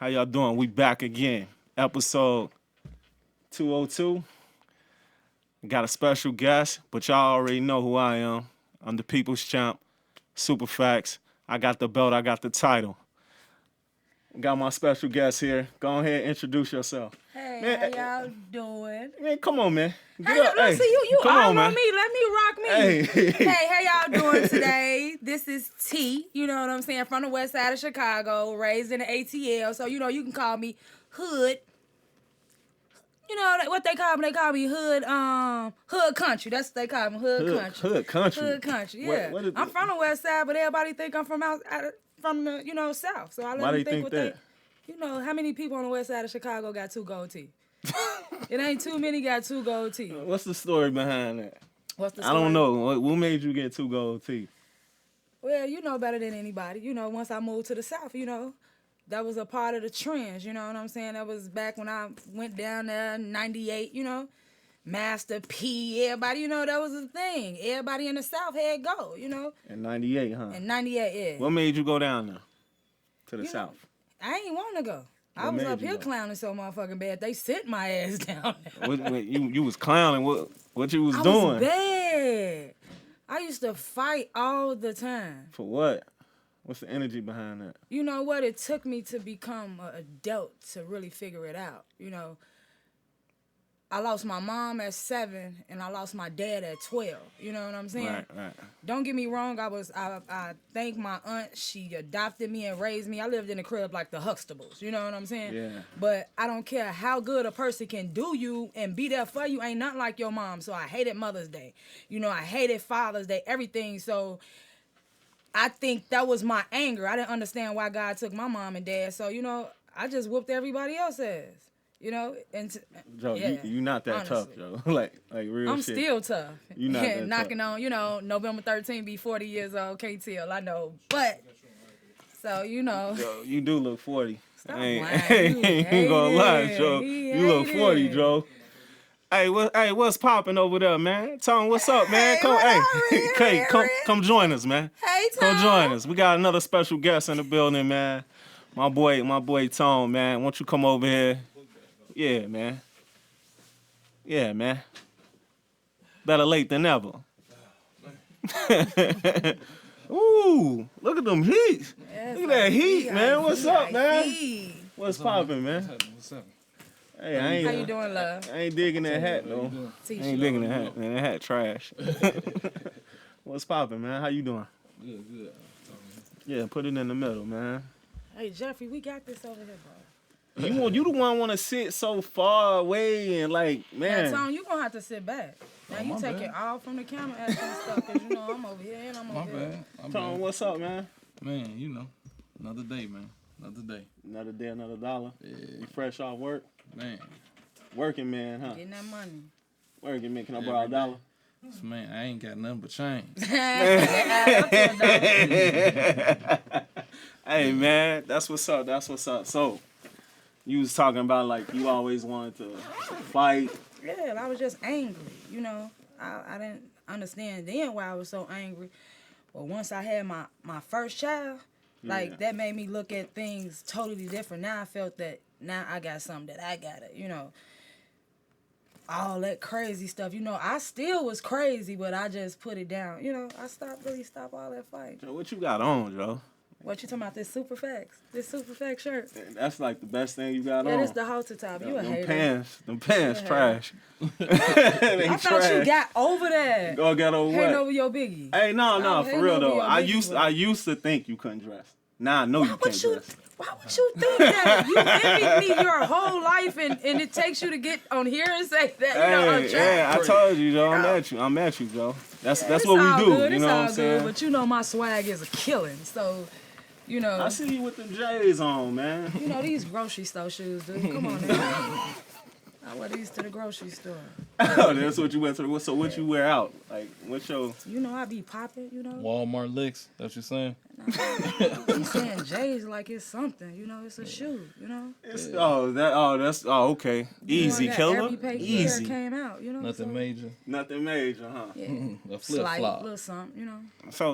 How y'all doing? We back again. Episode 202. Got a special guest, but y'all already know who I am. I'm the people's champ, SuperFacts. I got the belt, I got the title. Got my special guest here. Go ahead, introduce yourself. Hey, Man, how y'all doing? Man, come on, man. Get Hey, up. look, Hey, see, you come all on, man. me. Let me rock me. Hey. Hey, how y'all doing today? This is T, you know what I'm saying, from the west side of Chicago, raised in the ATL. So, you can call me Hood. You know what they call me? They call me Hood Country. That's what they call me, Hood Country. Hood Country? Hood Country, yeah. What is I'm from the west side, but everybody think I'm from from the south. So I let Why them they think what that? how many people on the west side of Chicago got 2 gold teeth? It ain't too many got 2 gold teeth. What's the story behind that? What's the story? I don't know. What made you get 2 gold teeth? Well, you know better than anybody. Once I moved to the South, that was a part of the trends, you know what I'm saying? That was back when I went down there in 98, Master P, everybody, that was a thing. Everybody in the South had go, In 98, huh? In 98, yeah. What made you go down there to the South? I ain't want to go. I What was made up you here go? clowning so motherfucking bad. They sent my ass down there. You was clowning. What you was I doing? was bad. I used to fight all the time. For what? What's the energy behind that? You know what? It took me to become an adult to really figure it out. I lost my mom at 7 and I lost my dad at 12. You know what I'm saying? Right. Don't get me wrong. I thank my aunt. She adopted me and raised me. I lived in a crib like the Huxtables. You know what I'm saying? Yeah. But I don't care how good a person can do you and be there for you. Ain't nothing like your mom. So I hated Mother's Day. I hated Father's Day. Everything. So I think that was my anger. I didn't understand why God took my mom and dad. So, I just whooped everybody else's ass. Joe, yeah, you not that honestly. tough, Joe. like real I'm shit. still tough. You not that knocking tough. on, November 13th, be 40 years old. Can't tell, I know. But, so, Joe, you do look 40. Stop I lying. ain't gonna lie, Joe. He You look 40, hated. Joe. Hey, what's popping over there, man? Tom, what's up, man? Hey, what up, Red? Come join us, man. Hey, Come Tom. join us. We got another special guest in the building, man. My boy Tom, man. Won't you come over here? Yeah, man. Better late than never. Ooh, look at them heat. Yes, Look at that heat, man. What's up, man? Hey. What's popping, man? What's up? Hey, I ain't. How you doing, love? I ain't digging that hat though. I ain't digging that hat, man. That hat trash. What's popping, man? How you doing? Good. Yeah, put it in the middle, man. Hey, Jeffrey, we got this over here, bro. You the one want to sit so far away and like, man. Now, Tom, you gonna have to sit back. Now you take it all from the camera asking stuff, cause I'm over here and I'm over here. Tom, what's up, man? Man, another day, man. Another day. Another day, another dollar. Yeah. You fresh off work? Man. Working man, huh? Getting that money. Working man. Can I borrow $1? Man, I ain't got nothing but change. Hey, man, that's what's up. So, you was talking about like you always wanted to fight. Yeah, I was just angry. I didn't understand then why I was so angry. But once I had my first child, that made me look at things totally different. Now I felt that now I got something that I got it, all that crazy stuff. I still was crazy, but I just put it down. I stopped all that fighting. Joe, what you got on, Joe? What you talking about? This SuperFacts? This SuperFacts shirt? That's like the best thing you got on. Yeah, this the halter top. You a hater. Them pants trash. I thought you got over that. Go get over Hating what? over your biggie. Hey, no, for hating real over though. your I biggie, used to think you couldn't dress. Now I know you can't dress. Why would you think that? You envied me your whole life, and it takes you to get on here and say that, I'm trash. Yeah, I told you, Joe. I'm at you, Joe. That's It's what all we do. good. You It's know all what I'm saying? good, but my swag is a killing, so, I see you with them J's on, man. these grocery store shoes, dude. Come on now. I wear these to the grocery store. Oh, that's what you went through. So what you wear out? Like, what's your... You know, I be popping, you know. Walmart licks. That's what you're saying? I'm saying J's like it's something, you know. It's a shoe, you know. Okay. Easy, killer. Easy. Came out, you know. Nothing major. Nothing major, huh? Yeah. A flip Slight flop. little something, you know.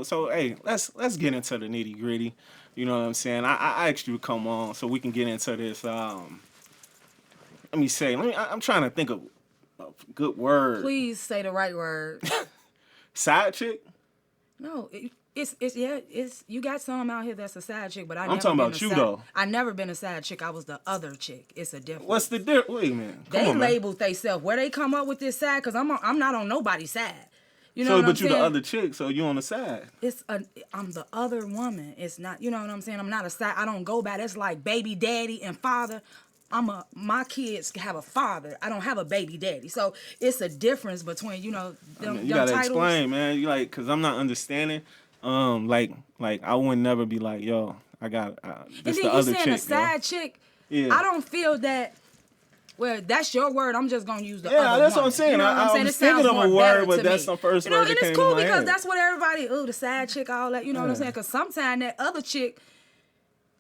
So hey, let's get into the nitty gritty. You know what I'm saying? I asked you to come on so we can get into this. I'm trying to think of a good word. Please say the right word. Side chick? No, it's you got some out here that's a side chick, but I'm talking about you though. I never been a side chick. I was the other chick. It's a difference. What's the difference? Wait a minute. They labeled themselves where they come up with this side because I'm not on nobody's side. You know so, what but I'm you saying? the other chick, so you on the side. I'm the other woman. It's not. You know what I'm saying? I'm not a side. I don't go by. That's like baby daddy and father. My kids have a father. I don't have a baby daddy. So it's a difference between, you know, them, you gotta titles. explain, man. You like, cause I'm not understanding. Like I would never be like, yo, I got this and the then other you saying chick. a side chick. Yeah. I don't feel that. Well, that's your word. I'm just gonna use the other that's what woman. I'm saying. You know what I'm saying? I was It sounds thinking of a more better word, but to that's me. the first you know, word that and came it's cool to my because head. that's what everybody. The side chick, all that. You know what I'm saying? Because sometimes that other chick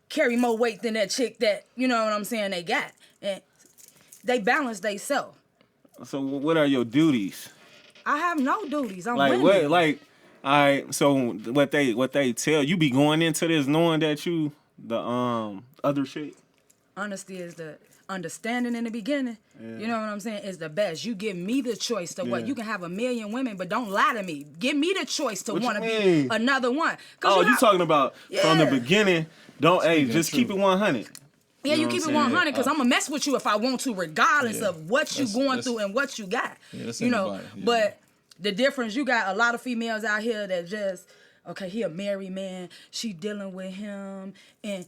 carry more weight than that chick that you know what I'm saying they got, and they balance themselves. So what are your duties? I have no duties. I'm Like winning. what? Like, all right. So what they tell you be going into this knowing that you the other chick. Honesty is the understanding in the beginning. Yeah. You know what I'm saying? Is the best. You give me the choice to what Yeah. you can have a million women, but don't lie to me. Give me the choice to What want to you be mean? another one. Oh, you talking about from the Yeah. beginning? Don't just keep it 100. Yeah, you know keep what it I'm saying? 100 because I'm gonna mess with you if I want to, regardless of what you going through and what you got. Yeah, that's you know, anybody, yeah. But the difference, you got a lot of females out here that just, okay, he a married man, she dealing with him, and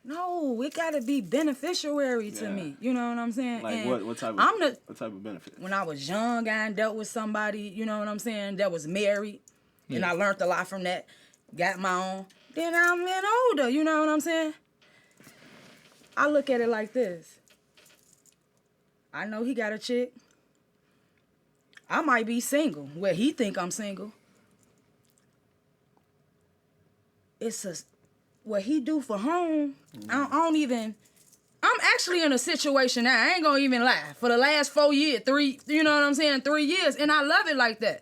no, it gotta be beneficiary to me. You know what I'm saying? Like and what type of what type of benefit? When I was young, I dealt with somebody, you know what I'm saying, that was married, and I learned a lot from that. Got my own. Then I'm getting older, you know what I'm saying? I look at it like this. I know he got a chick. I might be single. Where he think I'm single. What he do for home, I don't even. I'm actually in a situation now. I ain't gonna even lie. For the last 4 years, 3 years, and I love it like that.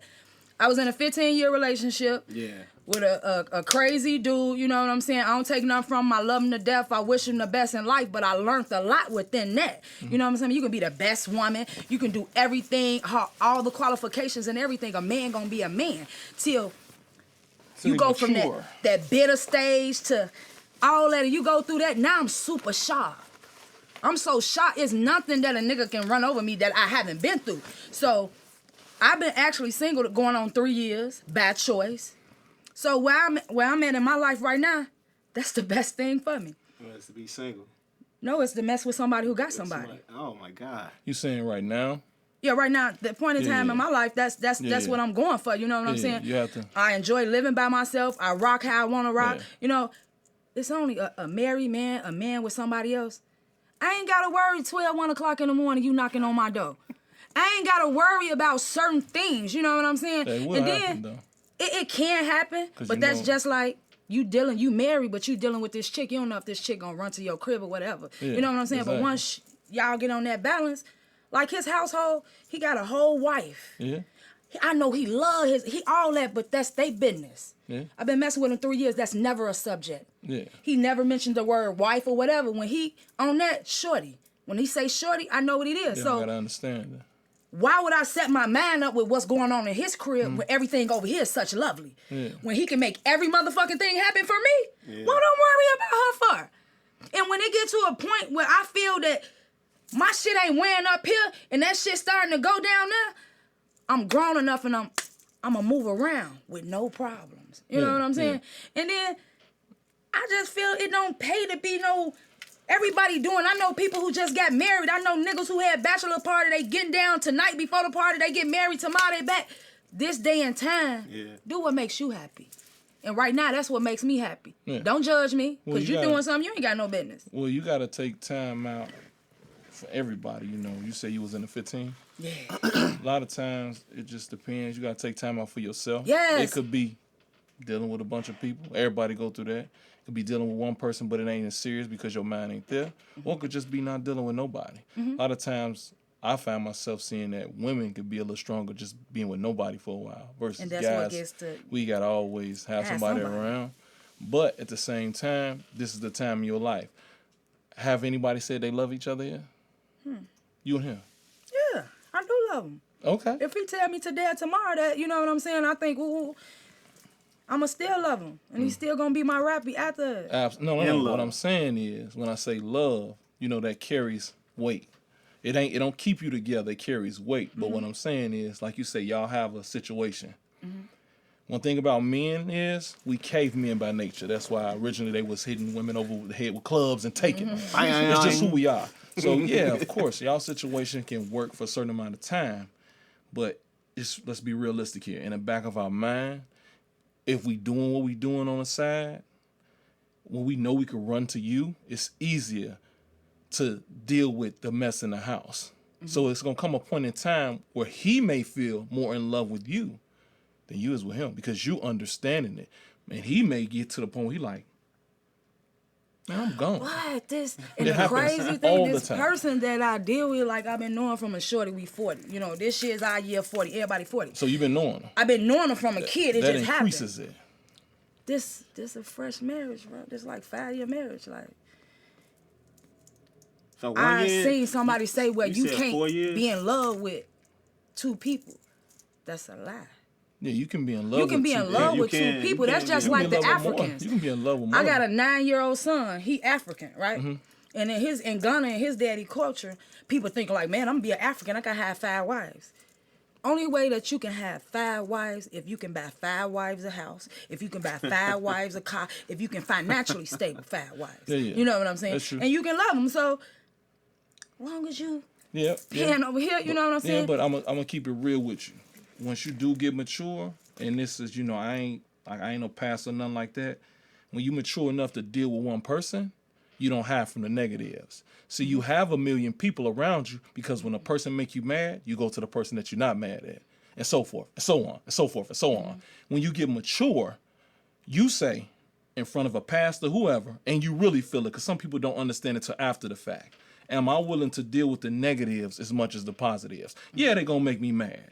I was in a 15-year relationship. Yeah. With a crazy dude, you know what I'm saying? I don't take nothing from him. I love him to death. I wish him the best in life, but I learned a lot within that. You know what I'm saying? You can be the best woman. You can do everything, all the qualifications and everything. A man gonna be a man till you go from that bitter stage to all that, and you go through that. Now I'm super sharp. I'm so sharp. It's nothing that a nigga can run over me that I haven't been through. So I've been actually single going on 3 years, by choice. So where I'm at in my life right now, that's the best thing for me. Well, it's to be single. No, it's to mess with somebody who got somebody. Oh my God. You saying right now? Yeah, right now, the point in time in my life, that's what I'm going for. You know what I'm saying? You have to. I enjoy living by myself. I rock how I want to rock. Yeah. You know, it's only a married man, a man with somebody else. I ain't got to worry 12, 1 o'clock in the morning you knocking on my door. I ain't got to worry about certain things. You know what I'm saying? That will happen, though. It can happen, but that's just like you married, but you dealing with this chick. You don't know if this chick gonna run to your crib or whatever. Yeah, you know what I'm saying? exactly. But once y'all get on that balance, like his household, he got a whole wife. Yeah. I know he love he all that, but that's their business. Yeah. I've been messing with him 3 years. That's never a subject. Yeah. He never mentioned the word wife or whatever. When he on that, shorty. When he say shorty, I know what it is. You so gotta understand that. why would I set my mind up with what's going on in his crib when everything over here is such lovely? Yeah. When he can make every motherfucking thing happen for me? Yeah. Well, don't worry about her for. And when it gets to a point where I feel that my shit ain't weighing up here and that shit starting to go down there, I'm grown enough and I'm gonna move around with no problems. You know what I'm saying? And then I just feel it don't pay to be no... Everybody doing, I know people who just got married. I know niggas who had bachelor party, they getting down tonight before the party, they get married tomorrow, they back. This day and time, do what makes you happy. And right now, that's what makes me happy. Yeah. Don't judge me, because you doing something you ain't got no business. Well, you got to take time out for everybody, you know, you say you was in the 15. Yeah. A lot of times it just depends. You gotta take time out for yourself. Yes. It could be dealing with a bunch of people. Everybody go through that. It could be dealing with one person, but it ain't as serious because your mind ain't there. Or it could just be not dealing with nobody. A lot of times I find myself seeing that women could be a little stronger just being with nobody for a while versus And that's guys. what gets to We gotta always have somebody around. But at the same time, this is the time in your life. Have anybody said they love each other yet? You and him? Yeah, I do love him. Okay. If he tell me today or tomorrow that, you know what I'm saying, I think, ooh, I'ma still love him. And he's still gonna be my rappy after. No. What I'm saying is, when I say love, you know, that carries weight. It don't keep you together, it carries weight. But what I'm saying is, like you say, y'all have a situation. One thing about men is we cavemen by nature. That's why originally they was hitting women over the head with clubs and taking them. It's just who we are. So yeah, of course, y'all situation can work for a certain amount of time, but let's be realistic here. In the back of our mind, if we doing what we doing on the side, when we know we can run to you, it's easier to deal with the mess in the house. So it's gonna come a point in time where he may feel more in love with you than you is with him because you understanding it. Man, he may get to the point where he like, man, I'm gone. What? This, and It the happens crazy all thing, the this time. person that I deal with, like I've been knowing from a shorty, we 40. You know, this year's our year 40, everybody 40. So you've been knowing him. I've been knowing him from a kid, it That just increases happened. it. This a fresh marriage, bro. This like 5-year marriage, like. So I year, seen somebody say, well, you said can't 4 years? be in love with 2 people. That's a lie. Yeah, you can be in love You can with be two in love you with 2 can- people. you That's can just be You like can the be in love with more. Africans. You can be in love with more. I got a 9-year-old son. He African, right? And in Ghana, in his daddy culture, people think like, man, I'm gonna be an African. I gotta have 5 wives. Only way that you can have 5 wives if you can buy 5 wives a house, if you can buy 5 wives a car, if you can financially stable 5 wives. Yeah. You know what I'm saying? That's true. And you can love them. So, long as you paying over here, you know what I'm saying? Yeah, but I'm gonna keep it real with you. Once you do get mature, and this is, you know, I ain't no pastor or nothing like that. When you mature enough to deal with one person, you don't hide from the negatives. See, you have a million people around you because when a person make you mad, you go to the person that you're not mad at, and so forth, and so on, and so forth, and so on. When you get mature, you say in front of a pastor, whoever, and you really feel it, because some people don't understand it till after the fact. Am I willing to deal with the negatives as much as the positives? Yeah, they're gonna make me mad.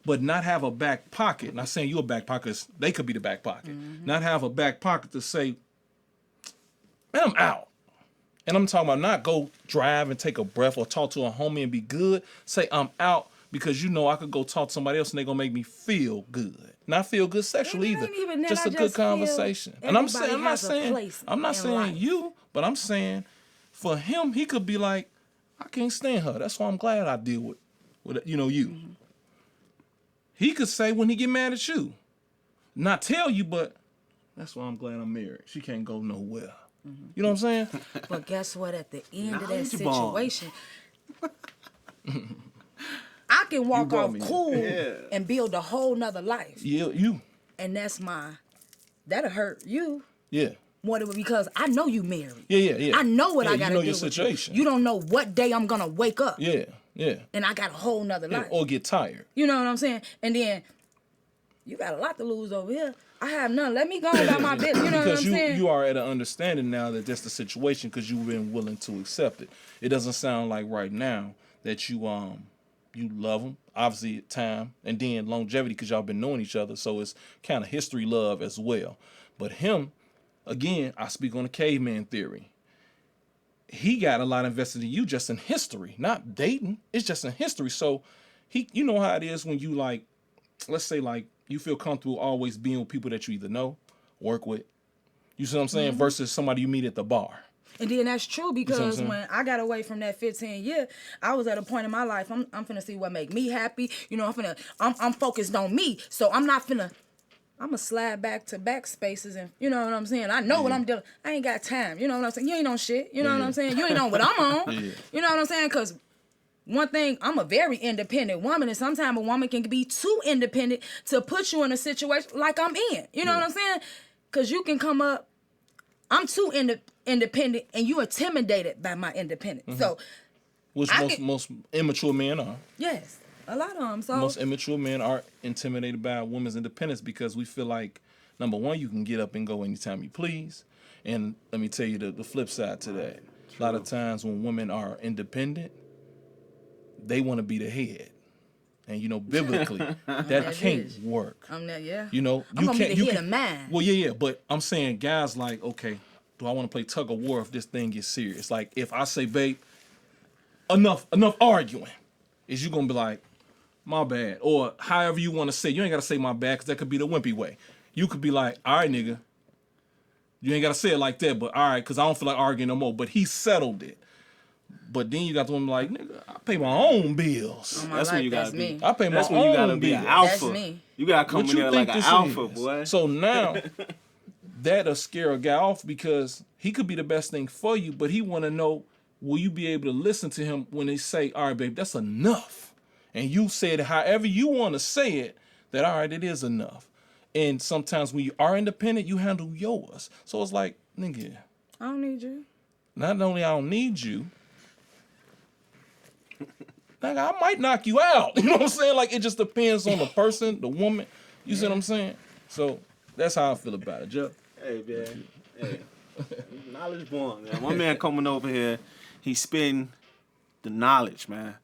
But not have a back pocket, not saying you a back pocket, they could be the back pocket. Not have a back pocket to say, man, I'm out. And I'm talking about not go drive and take a breath or talk to a homie and be good. Say I'm out because you know I could go talk to somebody else and they're gonna make me feel good. Not feel good sexually It either. ain't even that. Just I a good just feel conversation. And I'm everybody saying I'm not has a saying place I'm not in saying life. you, but I'm saying for him, he could be like, I can't stand her. That's why I'm glad I deal with you know, you. He could say when he get mad at you, not tell you, but that's why I'm glad I'm married. She can't go nowhere. You know what I'm saying? But guess what? At the end of that Knowledge bomb. situation, I can walk brought off me. cool Yeah. and build a whole nother life. Yeah, you. And that'll hurt you Yeah. more than because I know you married. Yeah. I know what Yeah, I gotta you know do your with situation. You don't know what day I'm gonna wake up Yeah. and I got a whole nother life. Or get tired. You know what I'm saying? And then you got a lot to lose over here. I have none. Let me go about my business. You know what I'm Because saying? you are at an understanding now that that's the situation because you've been willing to accept it. It doesn't sound like right now that you love them, obviously time, and then longevity because y'all been knowing each other. So it's kind of history love as well. But him, again, I speak on the caveman theory. He got a lot invested in you just in history, not dating. It's just in history. So you know how it is when you like, let's say like you feel comfortable always being with people that you either know, work with. You see what I'm saying? Versus somebody you meet at the bar. And then that's true because saying? when I got away from that 15 year, I was at a point in my life. I'm finna see what make me happy. You know, I'm focused on me. So I'm gonna slide back to back spaces and you know what I'm saying. I know what I'm doing. I ain't got time. You know what I'm saying. You ain't on shit. You know what I'm saying. You ain't on what I'm on. You know what I'm saying. Cause one thing, I'm a very independent woman, and sometimes a woman can be too independent to put you in a situation like I'm in. You know what I'm saying? Cause you can come up. I'm too independent, and you intimidated by my independence. So which most immature men are. Yes, a lot of them. So Most immature men are intimidated by women's independence because we feel like, number one, you can get up and go anytime you please. And let me tell you the flip side to that. A lot of times when women are independent, they want to be the head. And, you know, biblically, that can't work. I'm not, yeah. You know, I'm you gonna can't. be the You head can, of mine. well, yeah. But I'm saying, guys, like, okay, do I want to play tug of war if this thing gets serious? Like, if I say, babe, enough arguing, is you gonna be like, my bad, or however you want to say. You ain't gotta say my bad, because that could be the wimpy way. You could be like, all right, nigga. You ain't gotta say it like that, but all right, because I don't feel like arguing no more. But he settled it. But then you got the woman like, nigga, I pay my own bills. That's when you gotta be. I pay my That's when you gotta own be an bills. alpha. That's me. You gotta come in there like an alpha, boy. So now that'll scare a guy off because he could be the best thing for you, but he want to know, will you be able to listen to him when they say, all right, babe, that's enough. And you said however you want to say it, that all right, it is enough. And sometimes when you are independent, you handle yours. So it's like, nigga, I don't need you. not only I don't need you, nigga, I might knock you out. You know what I'm saying? Like, it just depends on the person, the woman. You see what I'm saying? So that's how I feel about it, Jeff. Hey, man. Hey. Knowledge born, man. My man coming over here, he's spitting the knowledge, man.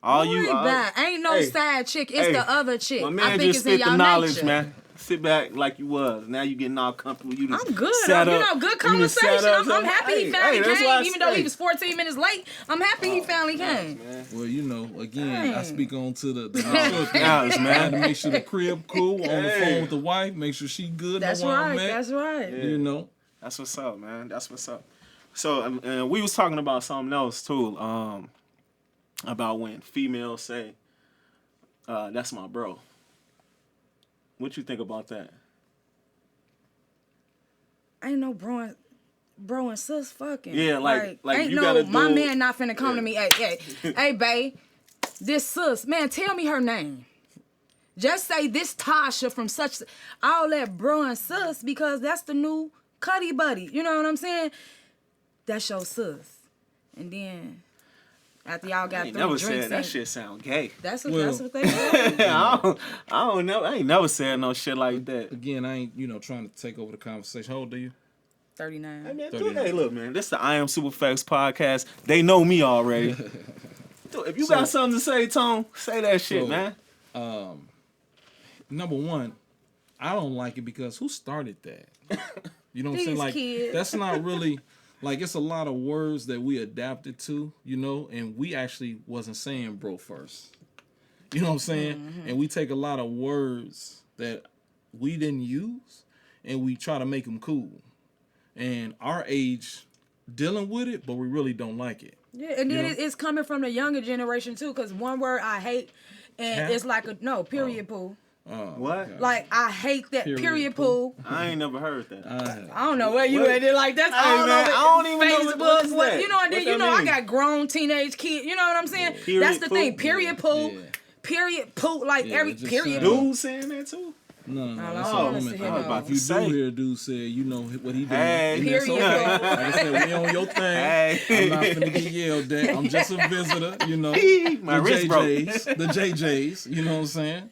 Ain't no side chick. It's the other chick. My man I think just it's in spit y'all the knowledge, nature. man. Sit back like you was. Now you getting all comfortable. You just I'm good. Set up, good you conversation. just set up, I'm happy he finally that's why I came, even though say. he was 14 minutes late. I'm happy he finally came. Well, you know, again, I Dang. speak on to the knowledge, Knowledge, I man. had to make sure the crib cool, on the phone with the wife, make sure she good. That's know where right. I'm at, That's right. You know. That's what's up, man. That's what's up. So we was talking about something else too. About when females say, "That's my bro." What you think about that? Ain't no bro and sis fucking. Yeah, like ain't you no gotta my do- man not finna come to me. Hey, babe, this sis, man, tell me her name. Just say this Tasha from such all that bro and sis because that's the new cuddy buddy. You know what I'm saying? That's your sis. And then after y'all got I ain't three never drinks, said that and- shit sound gay. That's what they say. I don't know. I ain't never said no shit like that. Again, I ain't, trying to take over the conversation. How old are you? 39. Hey, man, 39. hey, look, man. This is the IamSuperFacts podcast. They know me already. Dude, if you got something to say, Tone, say that shit, man. Number one, I don't like it because who started that? You know what I'm saying? These Like, kids. that's not really, like, it's a lot of words that we adapted to, and we actually wasn't saying bro first. You know what I'm saying? Mm-hmm. And we take a lot of words that we didn't use and we try to make them cool. And our age dealing with it, but we really don't like it. Yeah, and then it's coming from the younger generation too, because one word I hate, and Cat? it's like period poo. What? Okay. Like I hate that period poo. I ain't never heard that. I don't know where you at. It like that's Hey, all man, over I don't even know Facebook. what is that? And then What that I mean? got grown teenage kids. You know what I'm saying? Period That's the thing. poo? Period poo. Yeah. Period poo. Like Yeah, every it just period sound- poo. Dude saying that too? No, I that's don't a wanna woman sit thing. here about If to you say. do hear a dude say, you know what he doing. Hey. and that's Period. okay. Like I said, we on your thing. Hey. I'm not finna get yelled at. I'm just a visitor, My the wrist broke. the JJs, you know what I'm saying?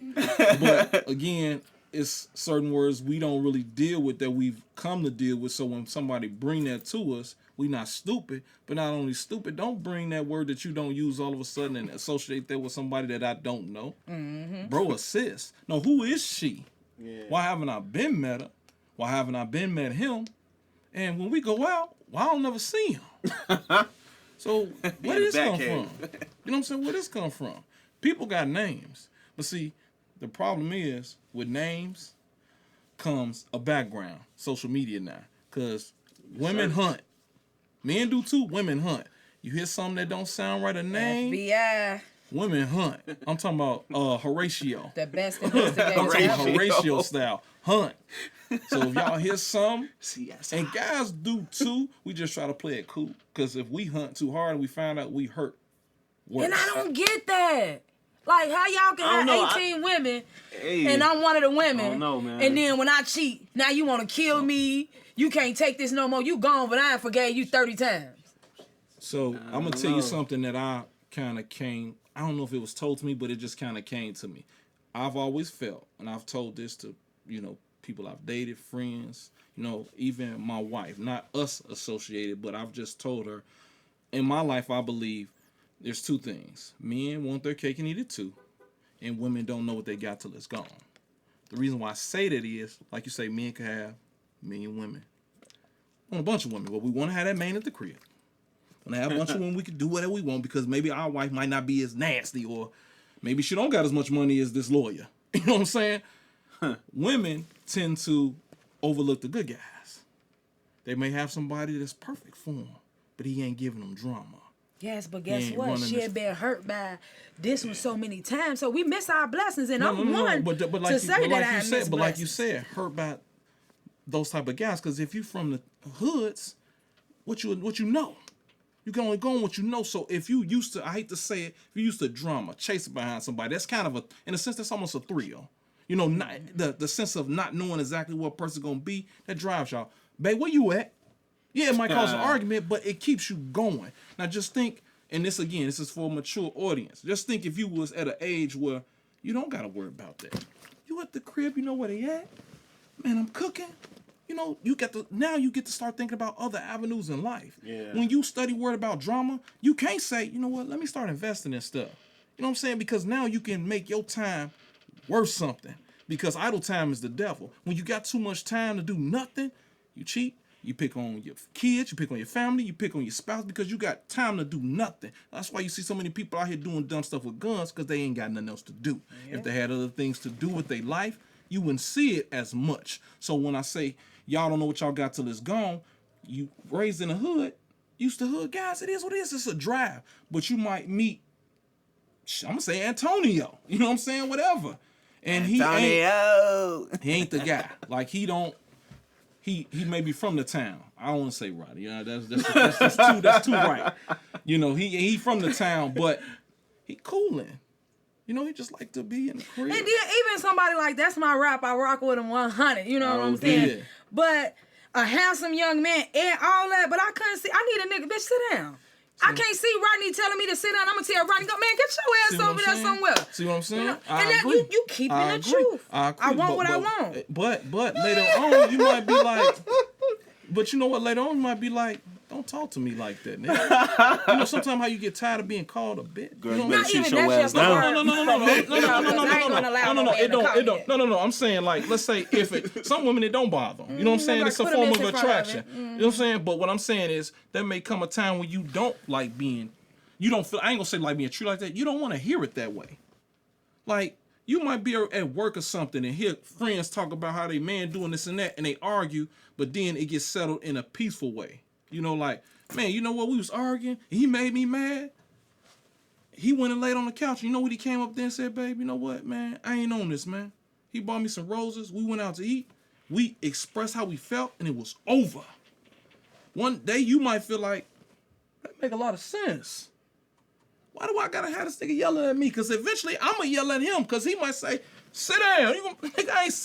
But again, it's certain words we don't really deal with that we've come to deal with. So when somebody bring that to us, we not stupid, but not only stupid, don't bring that word that you don't use all of a sudden and associate that with somebody that I don't know. Mm-hmm. Bro, assist. No, who is she? Yeah. Why haven't I been met her? Why haven't I been met him? And when we go out, I don't never see him. So where did this come from? You know what I'm saying? Where this come from? People got names. But see, the problem is with names comes a background. Social media now. Because women hunt. Men do too, women hunt. You hear something that don't sound right, a name, FBI, women hunt. I'm talking about Horatio. the best investigators Horatio. ever. Horatio style. Hunt. So if y'all hear some, Yes. and guys do too, we just try to play it cool. Because if we hunt too hard and we find out we hurt worse. And I don't get that. Like how y'all can I don't have know. 18 women Hey. and I'm one of the women. I don't know, man. And then when I cheat, now you want to kill me. You can't take this no more. You gone, but I forgave you 30 times. So I'm going to tell you something that I kind of came. I don't know if it was told to me, but it just kind of came to me. I've always felt, and I've told this to, people I've dated, friends, even my wife, not us associated, but I've just told her, in my life, I believe there's two things. Men want their cake and eat it too, and women don't know what they got till it's gone. The reason why I say that is, like you say, men can have a million women. Want a bunch of women, but we want to have that man at the crib. Want to have a bunch of women, we can do whatever we want because maybe our wife might not be as nasty, or maybe she don't got as much money as this lawyer. You know what I'm saying? Women tend to overlook the good guys. They may have somebody that's perfect for them, but he ain't giving them drama. Yes, but guess what? She had been hurt by this one so many times, so we miss our blessings. And I'm one to say that I miss blessings. But like you said, hurt by those type of guys. Because if you from the hoods, what you know, you can only go on what you know. So if you used to, I hate to say it, if you used to drama, chasing behind somebody, that's kind of in a sense, that's almost a thrill. Not the sense of not knowing exactly what a person's gonna be, that drives y'all. Babe, where you at? Yeah, it might cause an argument, but it keeps you going. Now just think, and this is for a mature audience. Just think if you was at an age where you don't gotta worry about that. You at the crib, you know where they at? Man, I'm cooking. You get to start thinking about other avenues in life. Yeah. When you study word about drama, you can't say, you know what, let me start investing in stuff. You know what I'm saying? Because now you can make your time worth something. Because idle time is the devil. When you got too much time to do nothing, you cheat. You pick on your kids, you pick on your family, you pick on your spouse because you got time to do nothing. That's why you see so many people out here doing dumb stuff with guns because they ain't got nothing else to do. Yeah. If they had other things to do with their life, you wouldn't see it as much. So when I say y'all don't know what y'all got till it's gone, you raised in the hood, used to hood guys, it is what it is. It's a drive. But you might meet, I'm going to say Antonio, you know what I'm saying? Whatever. And he ain't the guy. Like he may be from the town. I don't want to say Roddy. That's too right. He from the town, but he coolin'. He just like to be in the crib. And then even somebody like, that's my rap, I rock with him 100. You know what I'm saying? Yeah. But a handsome young man and all that, but I couldn't see. I need a nigga, bitch, sit down. I can't see Rodney telling me to sit down. I'm going to tell Rodney, go, man, get your ass over there somewhere. See what I'm saying? I agree. You keeping the truth. I want what I want. But later on, you might be like, but you know what? Later on, you might be like, don't talk to me like that, nigga. Sometimes how you get tired of being called a bitch. Girl, you better shoot your ass down. No. I'm saying, like, let's say some women, it don't bother them. You know what I'm saying? It's a form of attraction. You know what I'm saying? But what I'm saying is, there may come a time when you don't like being, I ain't gonna say like being treated like that. You don't want to hear it that way. Like, you might be at work or something and hear friends talk about how they man doing this and that, and they argue, but then it gets settled in a peaceful way. Like, man, you know what? We was arguing. He made me mad. He went and laid on the couch. You know what he came up there and said, babe, you know what, man? I ain't on this, man. He bought me some roses. We went out to eat. We expressed how we felt, and it was over. One day, you might feel like, that make a lot of sense. Why do I gotta have this nigga yelling at me? Because eventually, I'm going to yell at him because he might say, sit down.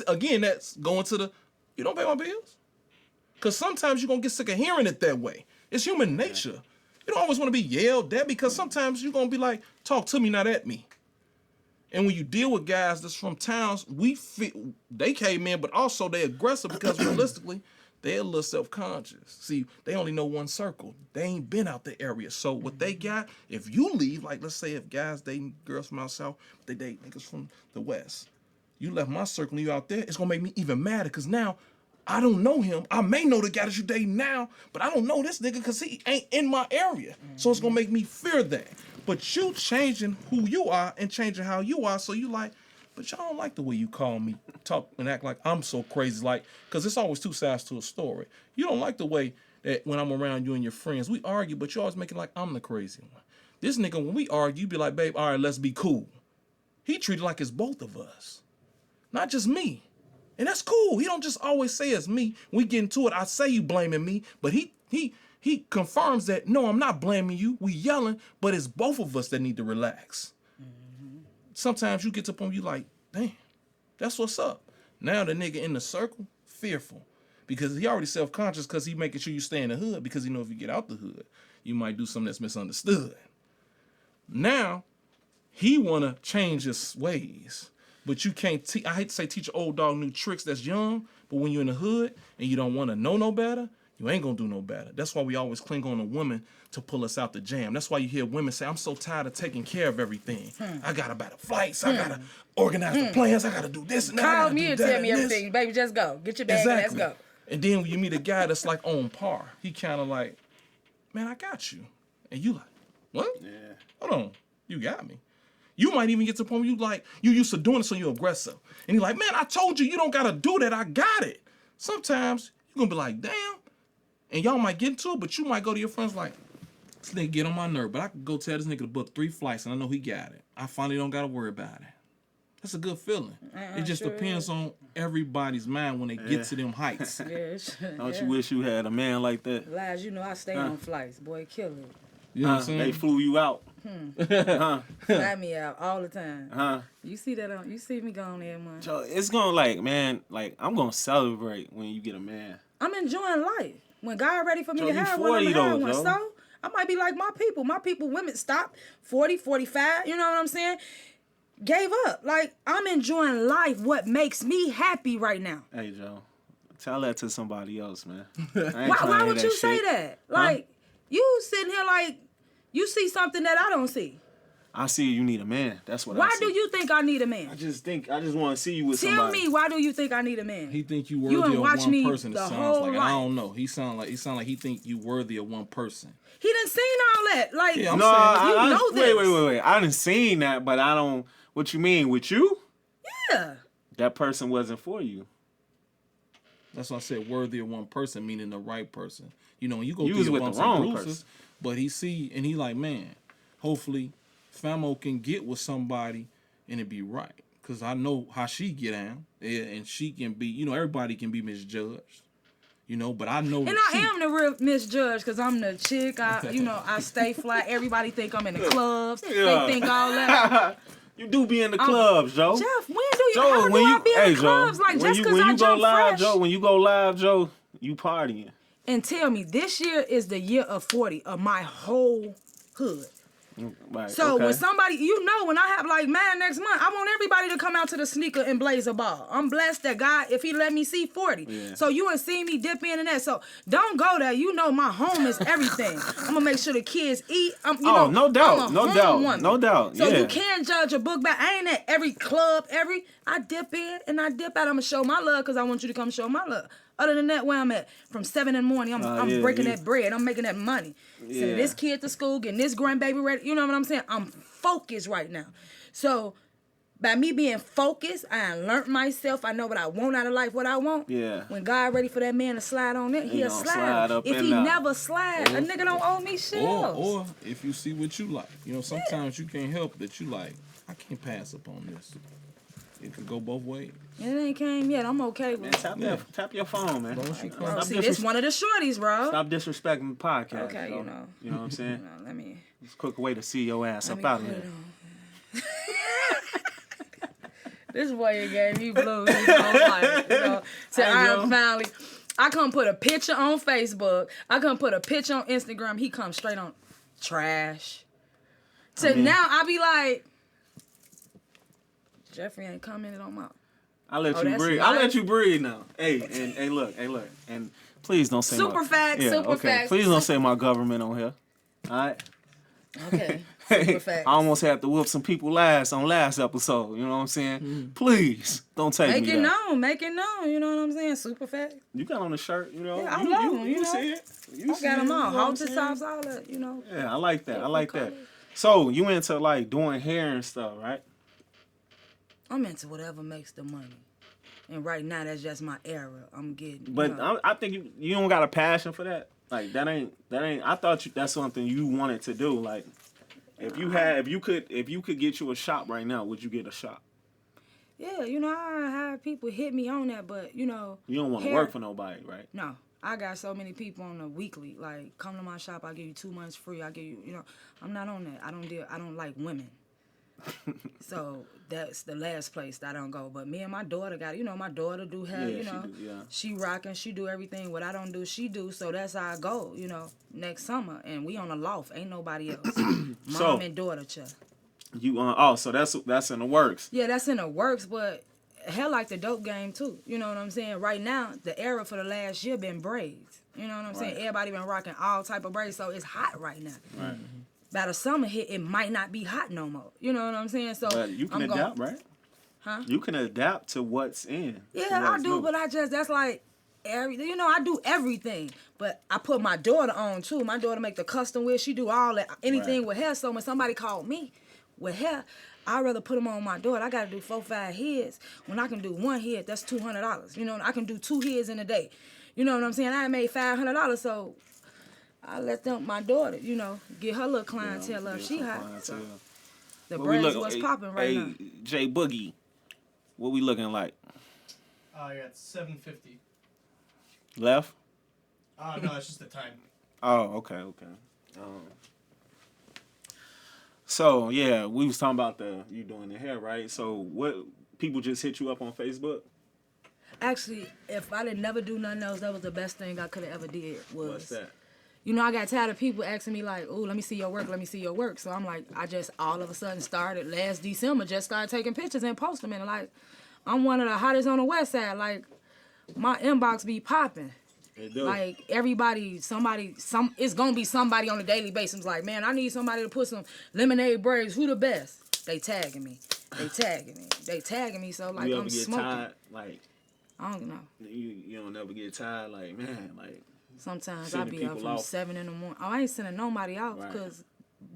Again, that's going to the, you don't pay my bills? Because sometimes you're going to get sick of hearing it that way. It's human nature. You don't always want to be yelled at because sometimes you're going to be like, talk to me, not at me. And when you deal with guys that's from towns, they came in, but also they aggressive because realistically, they're a little self-conscious. See, they only know one circle. They ain't been out the area. So what they got, if you leave, like let's say if guys dating girls from out south, they date niggas from the west. You left my circle and you out there, it's going to make me even madder because now, I don't know him. I may know the guy that you dating now, but I don't know this nigga because he ain't in my area. So it's going to make me fear that. But you changing who you are and changing how you are, so you like, but y'all don't like the way you call me, talk and act like I'm so crazy. Like, because it's always two sides to a story. You don't like the way that when I'm around you and your friends, we argue, but you always making like I'm the crazy one. This nigga, when we argue, you be like, babe, all right, let's be cool. He treated like it's both of us, not just me. And that's cool. He don't just always say it's me. When we get into it, I say you blaming me, but he confirms that, no, I'm not blaming you. We yelling, but it's both of us that need to relax. Mm-hmm. Sometimes you get to a point where you like, damn, that's what's up. Now the nigga in the circle, fearful. Because he already self-conscious because he making sure you stay in the hood because he know if you get out the hood, you might do something that's misunderstood. Now, he want to change his ways. But you can't, I hate to say teach an old dog new tricks that's young, but when you're in the hood and you don't want to know no better, you ain't going to do no better. That's why we always cling on a woman to pull us out the jam. That's why you hear women say, I'm so tired of taking care of everything. I got to buy the flights. I got to organize the plans. I got to do this and that. Call me and tell me everything. Baby, just go. Get your bag and let's go. And then when you meet a guy that's like on par, he kind of like, man, I got you. And you like, what? Yeah. Hold on. You got me. You might even get to the point where you like, you used to doing it, so you're aggressive. And you're like, man, I told you don't got to do that. I got it. Sometimes you're going to be like, damn. And y'all might get into it, but you might go to your friends like, this nigga get on my nerve, but I could go tell this nigga to book 3 flights and I know he got it. I finally don't got to worry about it. That's a good feeling. It just depends on everybody's mind when they get to them heights. Don't you wish you had a man like that? Lies, you know I stay on flights. Boy, kill it. You know what I'm saying? They flew you out. Fly me out all the time. You see that on? You see me going there, man. So it's gonna I'm gonna celebrate when you get a man. I'm enjoying life. When God ready for me Joe, to you have 40 one, I'm though, have one. Joe. So I might be like my people. My people, women stop 40, 45. You know what I'm saying? Gave up. Like, I'm enjoying life. What makes me happy right now? Hey, Joe, tell that to somebody else, man. Why would you say that? Like, you sitting here like you see something that I don't see. I see you need a man. That's what I Why see. do you think I need a man? I just want to see you with Tell somebody. me, why do you think I need a man? He think you worthy of watch one me person. It the sounds whole like life. I don't know. He sound like he think you worthy of one person. He done seen all that. Like, Yeah, I'm No, saying, you know this. Wait. I didn't seen that, but I don't. What you mean with you? Yeah. That person wasn't for you. That's why I said worthy of one person, meaning the right person. You know, when you go You through was your with the bumps wrong and bruises, person. but he see and he like, man, hopefully Famo can get with somebody and it be right. Cause I know how she get down, and she can be, you know, everybody can be misjudged. You know, but I know. And I am the real misjudged because I'm the chick. I stay fly. Everybody think I'm in the clubs. Yeah. They think all that. You do be in the clubs, Joe. Jeff, when do you? Joe, How do I be in the clubs? Joe, Like, when just you, because when I you go jump live, fresh? Joe, when you go live, Joe, you partying. And tell me, this year is the year of 40 of my whole hood. Right, So okay. when somebody, when I have like man next month, I want everybody to come out to the sneaker and blaze a ball. I'm blessed that God, if he let me see 40. Yeah. So you ain't see me dip in and that. So don't go there. You know my home is everything. I'm gonna make sure the kids eat. No doubt. I'm a home woman. So yeah. you can't judge a book by, I ain't at every club, I dip in and I dip out. I'm gonna show my love because I want you to come show my love. Other than that, where I'm at, from 7 in the morning, I'm breaking that bread. I'm making that money. Sending this kid to school, getting this grandbaby ready. You know what I'm saying? I'm focused right now. So, by me being focused, I learned myself. I know what I want out of life, what I want. Yeah. When God ready for that man to slide on it, he'll slide. up If and he out. never slide, a nigga don't owe me shit else. Or if you see what you like. You know, sometimes you can't help that you like, I can't pass up on this. It could go both ways. It ain't came yet. I'm okay with it. Tap your phone, man. Bro, see, this one of the shorties, bro. Stop disrespecting the podcast. Okay, bro. you know. You know what I'm saying? Let me... It's a quick way to see your ass Let up me out of put here. it on. This boy gave me blues. I come put a picture on Facebook. I come put a picture on Instagram. He comes straight on trash. Now I be like, Jeffrey ain't commented on my. I let you breathe. nice. I let you breathe now. Hey, and look, and please don't say SuperFacts, SuperFacts. Please don't say my government on here. All right. Okay. Hey, SuperFacts. I almost had to whoop some people last episode. You know what I'm saying? Please don't take Make me it there. known. Make it known. You know what I'm saying? SuperFacts. You got on the shirt, you know. Yeah, I love them, you know. see it. You I see got them it, all. you know what I'm Halter saying? tops, all that, you know. Yeah, I like that. I like that. colors. So you into like doing hair and stuff, right? I'm into whatever makes the money. And right now, that's just my era. I'm getting. But I think you don't got a passion for that. Like that ain't. I thought that's something you wanted to do. Like if you could get you a shop right now, would you get a shop? Yeah, I have people hit me on that, but You don't want to work for nobody, right? No, I got so many people on the weekly. Like, come to my shop, I'll give you 2 months free. I'll give you, I'm not on that. I don't like women. So that's the last place that I don't go. But me and my daughter got, my daughter do hair, she rocking, she do everything. What I don't do, she do. So that's how I go, next summer. And we on a loft, ain't nobody else. Mom and daughter, child. You so that's in the works. Yeah, that's in the works, but hell like the dope game too. You know what I'm saying? Right now, the era for the last year been braids. You know what I'm saying? Everybody been rocking all type of braids, so it's hot right now. Right. By the summer hit, it might not be hot no more. You know what I'm saying? So but you can adapt, right? Huh? You can adapt to what's in. Yeah, I do, but that's like I do everything. But I put my daughter on too. My daughter make the custom wear. She do all that, anything with hair. So when somebody called me with hair, I'd rather put them on my daughter. I gotta do 4-5 heads. When I can do one head, that's $200. You know, I can do 2 heads in a day. You know what I'm saying? I made $500, so I let my daughter, get her little clientele up. She hot. So the brand's what's popping right now. J Boogie, what we looking like? I got 7:50. Left? No, it's just the time. Oh, okay. So yeah, we was talking about you doing the hair, right? So what people just hit you up on Facebook? Actually, if I didn't never do nothing else, that was the best thing I could have ever did. What's that? I got tired of people asking me like, "Oh, let me see your work." So I'm like, I just all of a sudden started last December, just started taking pictures and posting them. And like, I'm one of the hottest on the West Side. Like, my inbox be popping. Like everybody, it's gonna be somebody on a daily basis. Like, man, I need somebody to put some lemonade braids. Who the best? They tagging me. So like, you ever I'm get smoking. Tired? Like, I don't know. You don't never get tired. Like, man, like. Sometimes I be up from 7 in the morning. Oh, I ain't sending nobody off because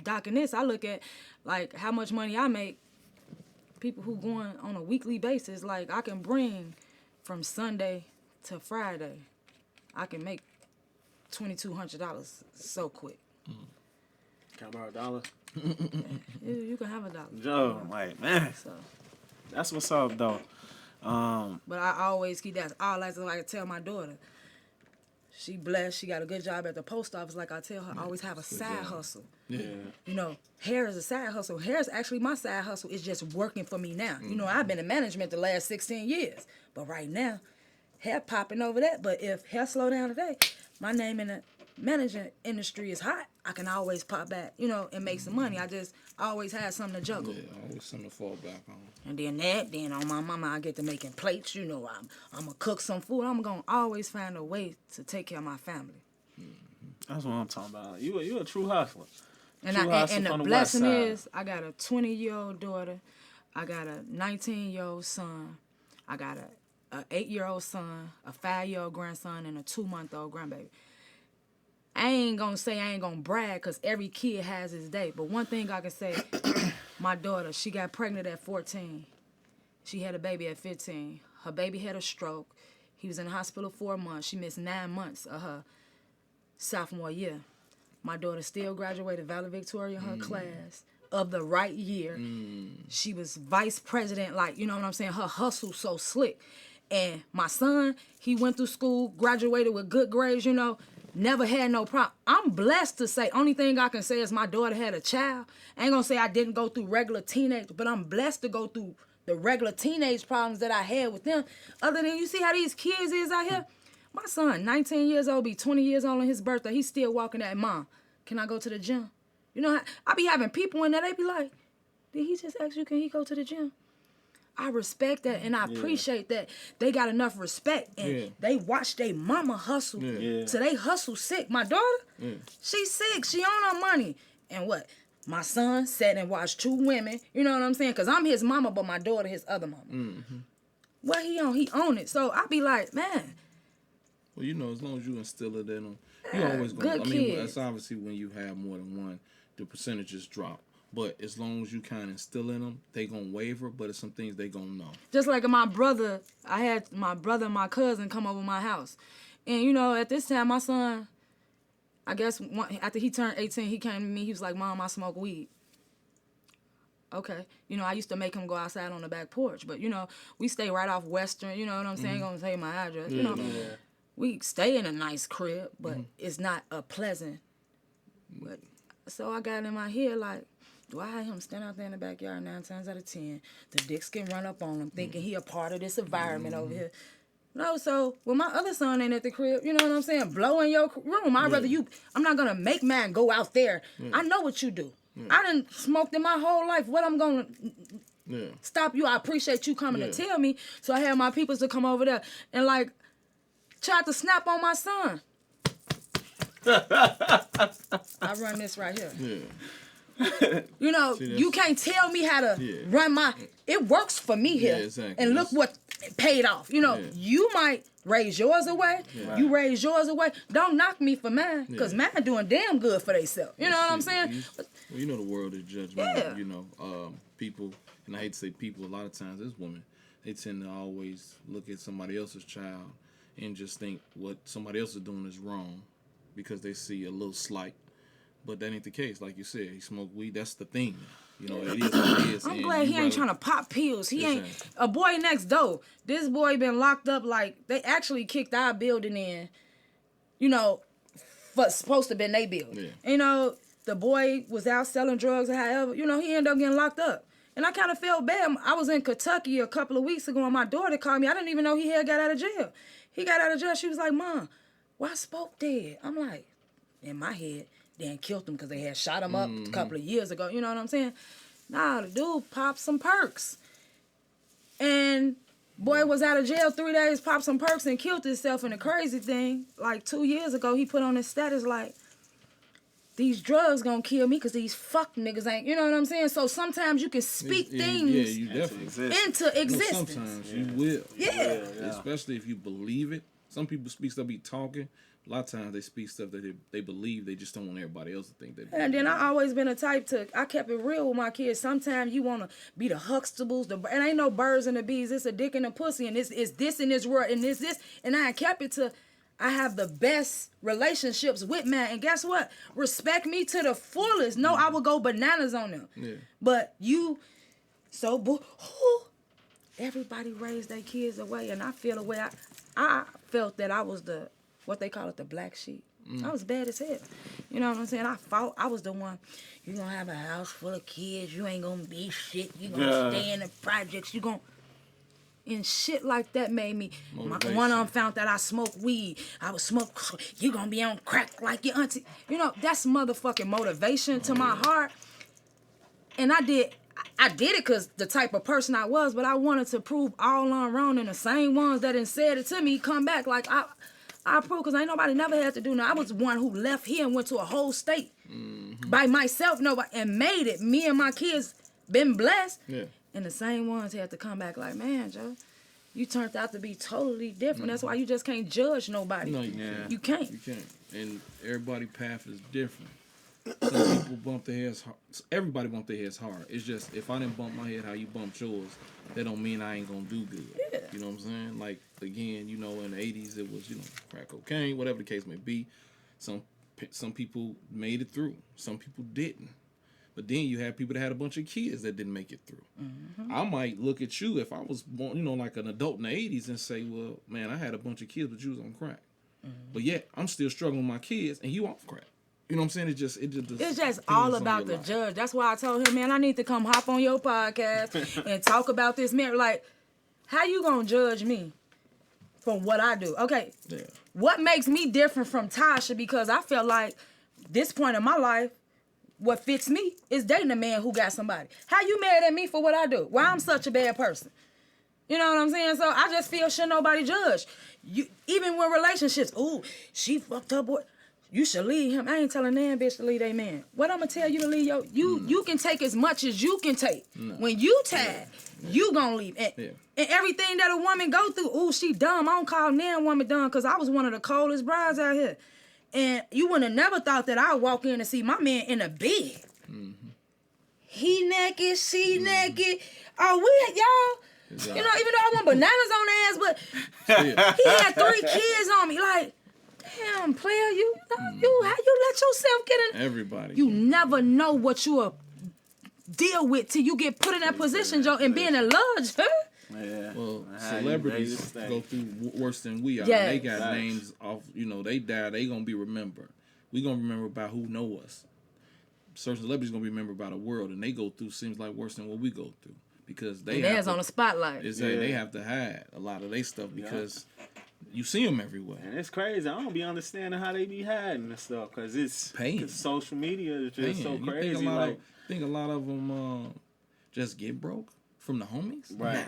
docking this, I look at like how much money I make. People who going on a weekly basis, like I can bring from Sunday to Friday, I can make $2,200 so quick. Can I borrow $1? You can have $1. Joe, like, man, So, that's what's up though. but I always keep that. I like to tell my daughter. She blessed. She got a good job at the post office. Like I tell her, I always have a side hustle. Yeah. Hair is a side hustle. Hair is actually my side hustle. It's just working for me now. I've been in management the last 16 years. But right now, hair popping over that. But if hair slow down today, my name in the management industry is hot. I can always pop back, and make some money. I just always had something to juggle. Yeah, always something to fall back on. And then on my mama, I get to making plates. I'm going to cook some food. I'm going to always find a way to take care of my family. That's what I'm talking about. You a true hustler. And the blessing is, I got a 20-year-old daughter. I got a 19-year-old son. I got a 8-year-old son, a 5-year-old grandson, and a 2-month-old grandbaby. I ain't going to say I ain't going to brag because every kid has his day. But one thing I can say, my daughter, she got pregnant at 14. She had a baby at 15. Her baby had a stroke. He was in the hospital 4 months. She missed 9 months of her sophomore year. My daughter still graduated valedictorian in her class of the right year. She was vice president, like, you know what I'm saying? Her hustle so slick. And my son, he went through school, graduated with good grades, never had no problem. I'm blessed to say, only thing I can say is my daughter had a child. I ain't gonna say I didn't go through regular teenage, but I'm blessed to go through the regular teenage problems that I had with them. Other than, you see how these kids is out here? My son, 19 years old, be 20 years old on his birthday. He's still walking that, Mom, can I go to the gym? I be having people in there, they be like, did he just ask you, can he go to the gym? I respect that and I appreciate that. They got enough respect and they watch their mama hustle. So they hustle sick. My daughter, she's sick. She on her money. And what? My son sat and watched 2 women. You know what I'm saying? Because I'm his mama, but my daughter his other mama. What he on? He own it. So I be like, man. Well, as long as you instill it in them, you always going to. I mean, that's obviously when you have more than one, the percentages drop. But as long as you kind of instill in them, they going to waver, but it's some things they going to know. Just like my brother, I had my brother and my cousin come over my house. And, at this time, my son, I guess after he turned 18, he came to me. He was like, Mom, I smoke weed. Okay. I used to make him go outside on the back porch. But, we stay right off Western. You know what I'm saying? Going to say my address. We stay in a nice crib, but it's not a pleasant. But, so I got in my head like, Do I have him stand out there in the backyard 9 times out of 10? The dicks can run up on him thinking he a part of this environment over here. No, so when my other son ain't at the crib, you know what I'm saying? Blow in your room. I'd rather you. I'm not gonna make mine go out there. I know what you do. I done smoked in my whole life. What I'm gonna stop you? I appreciate you coming to tell me. So I had my peoples to come over there and like tried to snap on my son. I run this right here. You know, you can't tell me how to run my. It works for me here. Exactly. And look what paid off. You know, you might raise yours away. You raise yours away. Don't knock me for mine, because mine doing damn good for themselves. You know what I'm saying? Well, you know the world is judgmental. You know, people, and I hate to say people, a lot of times as women, they tend to always look at somebody else's child and just think what somebody else is doing is wrong because they see a little slight. But that ain't the case. Like you said, he smoked weed. That's the thing. You know, it is what it is. I'm glad he ain't trying to pop pills. He ain't a boy next door. This boy been locked up. Like, they actually kicked our building in, you know, for supposed to been their building. You know, the boy was out selling drugs or however. You know, he ended up getting locked up. And I kind of felt bad. I was in Kentucky a couple of weeks ago and my daughter called me. I didn't even know he had got out of jail. He got out of jail. She was like, Mom, why Spoke dead? I'm like, in my head, they had killed him because they had shot him up a couple of years ago. You know what I'm saying? Nah, the dude popped some perks. And boy was out of jail 3 days, popped some perks and killed himself. And the crazy thing, like 2 years ago, he put on his status like, these drugs gonna kill me because these fuck niggas ain't, you know what I'm saying? So sometimes you can speak things you definitely into existence. Sometimes you will. Especially if you believe it. Some people speak stuff, be talking. A lot of times they speak stuff that they believe. They just don't want everybody else to think they believe. And then I always been a type to, I kept it real with my kids. Sometimes you want to be the Huxtables, and ain't no birds and the bees. It's a dick and a pussy, and it's this in this world, and this. And I kept it to, I have the best relationships with man. And guess what? Respect me to the fullest. No, I will go bananas on them. But you, everybody raised their kids away, and I feel the way I felt that I was the, what they call it, the black sheep. I was bad as hell. You know what I'm saying? I fought. I was the one. You gonna have a house full of kids. You ain't gonna be shit. You gonna stay in the projects. You gonna... And shit like that made me... one of them found that I smoked weed. I would smoke... You gonna be on crack like your auntie. You know, that's motherfucking motivation to my heart. And I did it because the type of person I was, but I wanted to prove all on wrong, and the same ones that done said it to me come back like I prove, because ain't nobody never had to do nothing. I was one who left here and went to a whole state by myself, and made it. Me and my kids been blessed. And the same ones had to come back like, man, Joe, you turned out to be totally different. That's why you just can't judge nobody. No, you can't. You can't. You can't. And everybody's path is different. Some people bump their heads hard. Everybody bump their heads hard. It's just, if I didn't bump my head how you bumped yours, that don't mean I ain't gonna do good. You know what I'm saying? Like, again, you know, in the 80s, it was, you know, crack cocaine, whatever the case may be. Some people made it through. Some people didn't. But then you have people that had a bunch of kids that didn't make it through. I might look at you if I was born, you know, like an adult in the 80s and say, well, man, I had a bunch of kids, but you was on crack. But yet, I'm still struggling with my kids, and you off crack. You know what I'm saying? It's just all about the judge. That's why I told him, man, I need to come hop on your podcast and talk about this man. Like, how you gonna judge me from what I do? Okay, what makes me different from Tasha? Because I feel like this point in my life, what fits me is dating a man who got somebody. How you mad at me for what I do? Why I'm such a bad person? You know what I'm saying? So I just feel should nobody judge. You, even with relationships, ooh, she fucked up, boy. You should leave him. I ain't telling that bitch to leave that man. What I'm gonna tell you to leave you can take as much as you can take. When you tired, you gonna leave. And everything that a woman go through, ooh, she dumb. I don't call nan woman dumb, because I was one of the coldest brides out here. And you would have never thought that I'd walk in and see my man in a bed. He naked, she naked. Oh, we, y'all, you know, even though I want bananas on the ass, but he had 3 kids on me. Like, damn, player, you how you let yourself get in? Everybody. You never know what you will deal with till you get put in that position, Joe, and being in lodge, huh? Well, celebrities go through worse than we are. They got names off, you know, they die, they gonna be remembered. We gonna remember by who know us. certain celebrities gonna be remembered by the world, and they go through seems like worse than what we go through because they And that's on the spotlight. Exactly, they have to hide a lot of their stuff because you see them everywhere. And it's crazy. I don't be understanding how they be hiding and stuff because it's Paying. Cause social media is just so You crazy. think a lot of them just get broke from the homies? Right.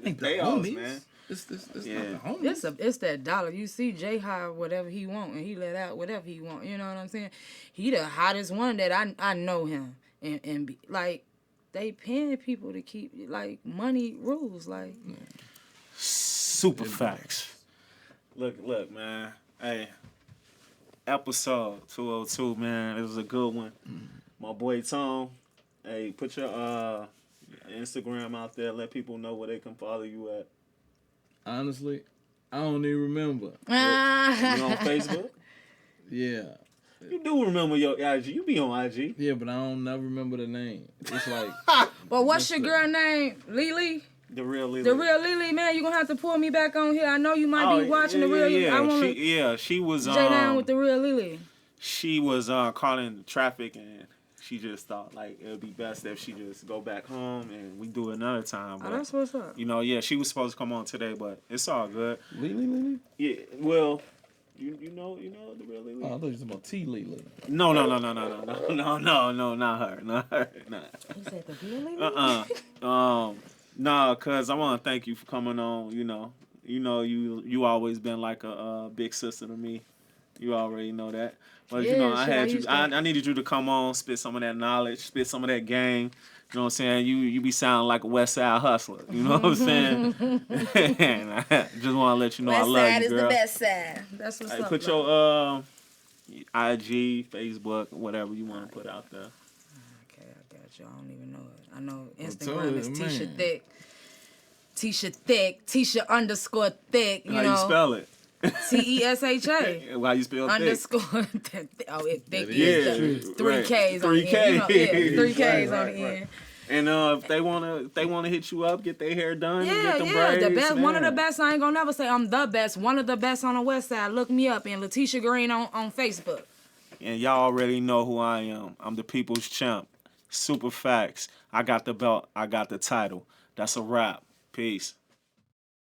Think the They homies, man. It's not the homies. It's that dollar. You see Jay hire whatever he want, and he let out whatever he want. You know what I'm saying? He the hottest one that I know him, and be, like they paying people to keep like money rules like. SuperFacts. Look, man. Hey, episode 202, man. It was a good one. My boy Tom. Hey, put your Instagram out there. Let people know where they can follow you at. Honestly, I don't even remember. You on Facebook? Yeah. You do remember your IG. You be on IG. Yeah, but I don't never remember the name. It's like Well, what's your girl name? Lily? The real Lily. The real Lily, man. You gonna have to pull me back on here. I know you might be watching the real Lily. I want she was J down with the real Lily. She was caught in traffic and she just thought like it would be best if she just go back home and we do it another time. But, That's what's up. You know, she was supposed to come on today, but it's all good. Lily? Yeah, well, you know the real Lily. Oh, I thought you were talking about T Lily. No, not her, nah. You said the real Lily? Nah, cause I want to thank you for coming on. You always been like a big sister to me. You already know that. But I needed you to come on, spit some of that knowledge, spit some of that game. You know what I'm saying? You be sounding like a West Side hustler. You know what I'm saying? And I just want to let you know I love you, girl. West Side is the best side. That's what's up. Put your IG, Facebook, whatever you want to put out there. Okay, I got you. I don't even know it. I know Instagram is Tisha Thick. Tisha Thick. Tisha _ Thick. How you spell it? TESHA. Why you spell _. thick? Thick Yeah, is 3 Ks on the end. 3 Ks on the end. And if they wanna hit you up, get their hair done, get them the braids, best, man. one of the best. I ain't gonna never say I'm the best. One of the best on the West Side. Look me up and Letitia Green on Facebook. And y'all already know who I am. I'm the people's champ. SuperFacts. I got the belt. I got the title. That's a wrap. Peace.